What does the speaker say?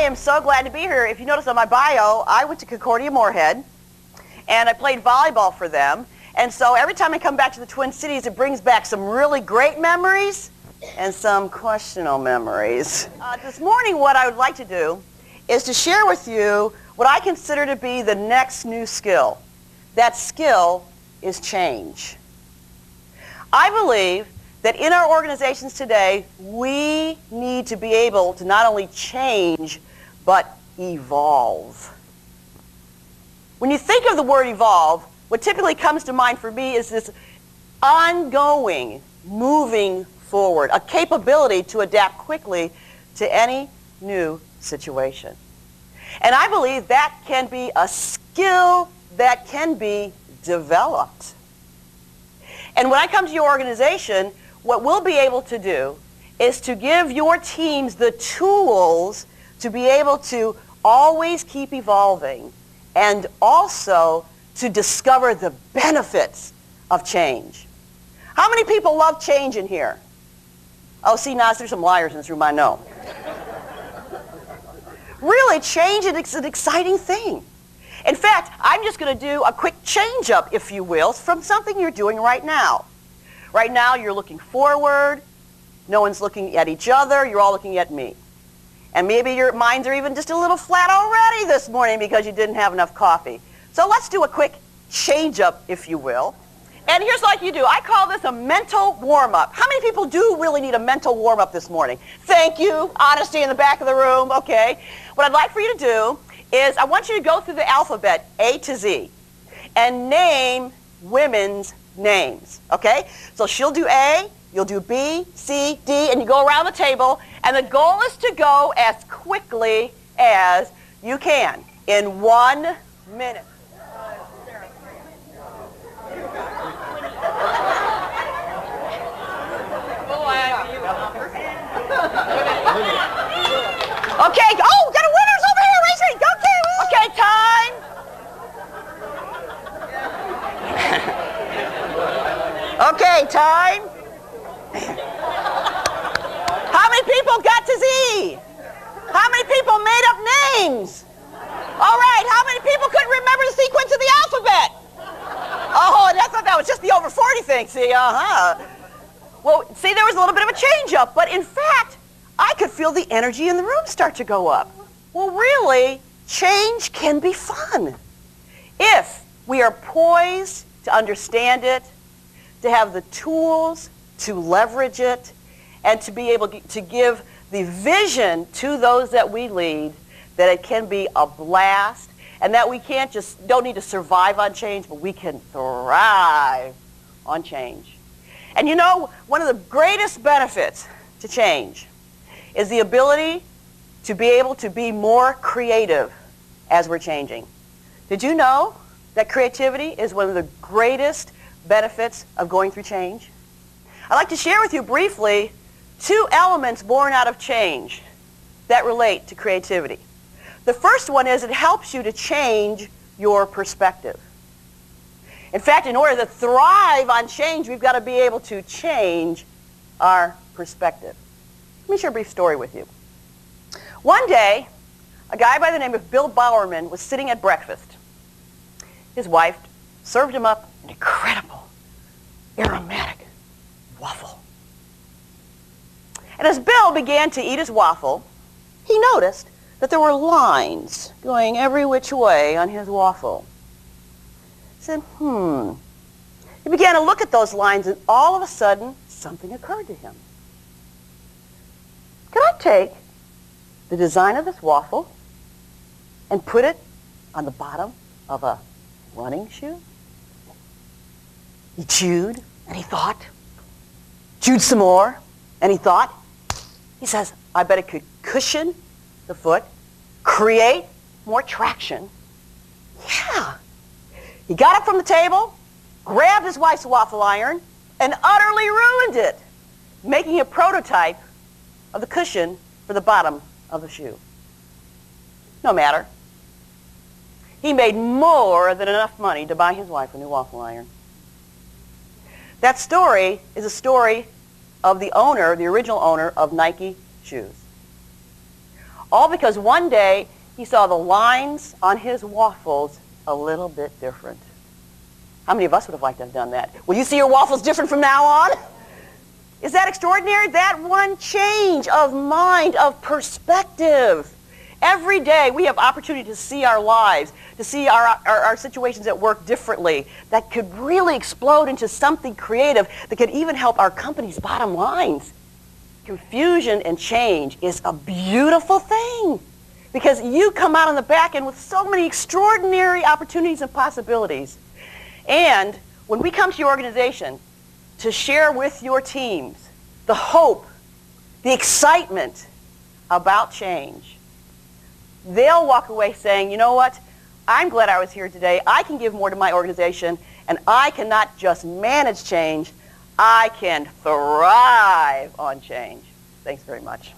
am so glad to be here. If you notice on my bio, I went to Concordia Moorhead, and I played volleyball for them. And so every time I come back to the Twin Cities, it brings back some really great memories and some questionable memories. This morning, what I would like to do is to share with you what I consider to be the next new skill. That skill is change. I believe that in our organizations today, we need to be able to not only change, but evolve. When you think of the word evolve, what typically comes to mind for me is this ongoing, moving forward, a capability to adapt quickly to any new situation. And I believe that can be a skill that can be developed. And when I come to your organization, what we'll be able to do is to give your teams the tools to be able to always keep evolving and also to discover the benefits of change. How many people love change in here? Oh, see, now there's some liars in this room, I know. Really, change is an exciting thing. In fact, I'm just going to do a quick change-up, if you will, from something you're doing right now. Right now, you're looking forward. No one's looking at each other. You're all looking at me. And maybe your minds are even just a little flat already this morning because you didn't have enough coffee. So let's do a quick change-up, if you will. And here's what you do. I call this a mental warm-up. How many people do really need a mental warm-up this morning? Thank you. Honesty in the back of the room. Okay. What I'd like for you to do is I want you to go through the alphabet A to Z and name women's names. Okay? So she'll do A, you'll do B, C, D, and you go around the table. And the goal is to go as quickly as you can in 1 minute. Okay, oh, got a winner's over here, raise your hand. Okay, time. Okay, time. How many people got to Z? How many people made up names? All right, how many people couldn't remember the sequence of the alphabet? Oh, and I thought that was just the over 40 thing, see, Well, see, there was a little bit of a change-up, but in fact, I could feel the energy in the room start to go up. Well, really, change can be fun if we are poised to understand it, to have the tools to leverage it, and to be able to give the vision to those that we lead that it can be a blast and that we don't need to survive on change, but we can thrive on change. And you know, one of the greatest benefits to change is the ability to be able to be more creative as we're changing. Did you know that creativity is one of the greatest benefits of going through change? I'd like to share with you briefly 2 elements born out of change that relate to creativity. The first one is it helps you to change your perspective. In fact, in order to thrive on change, we've got to be able to change our perspective. Let me share a brief story with you. One day, a guy by the name of Bill Bowerman was sitting at breakfast. His wife served him up an incredible, aromatic waffle. And as Bill began to eat his waffle, he noticed that there were lines going every which way on his waffle. He said, He began to look at those lines, and all of a sudden, something occurred to him. Could I take the design of this waffle and put it on the bottom of a running shoe? He chewed, and he thought. Chewed some more, and he thought. He says, I bet it could cushion the foot, create more traction. Yeah. He got up from the table, grabbed his wife's waffle iron, and utterly ruined it, making a prototype of the cushion for the bottom of the shoe. No matter. He made more than enough money to buy his wife a new waffle iron. That story is a story of the owner, the original owner of Nike shoes. All because one day he saw the lines on his waffles a little bit different. How many of us would have liked to have done that? Will you see your waffles different from now on? Is that extraordinary? That one change of mind, of perspective. Every day we have opportunity to see our lives, to see our situations at work differently. That could really explode into something creative that could even help our company's bottom lines. Confusion and change is a beautiful thing because you come out on the back end with so many extraordinary opportunities and possibilities. And when we come to your organization to share with your teams the hope, the excitement about change, they'll walk away saying, you know what, I'm glad I was here today. I can give more to my organization, and I can not just manage change, I can thrive on change. Thanks very much.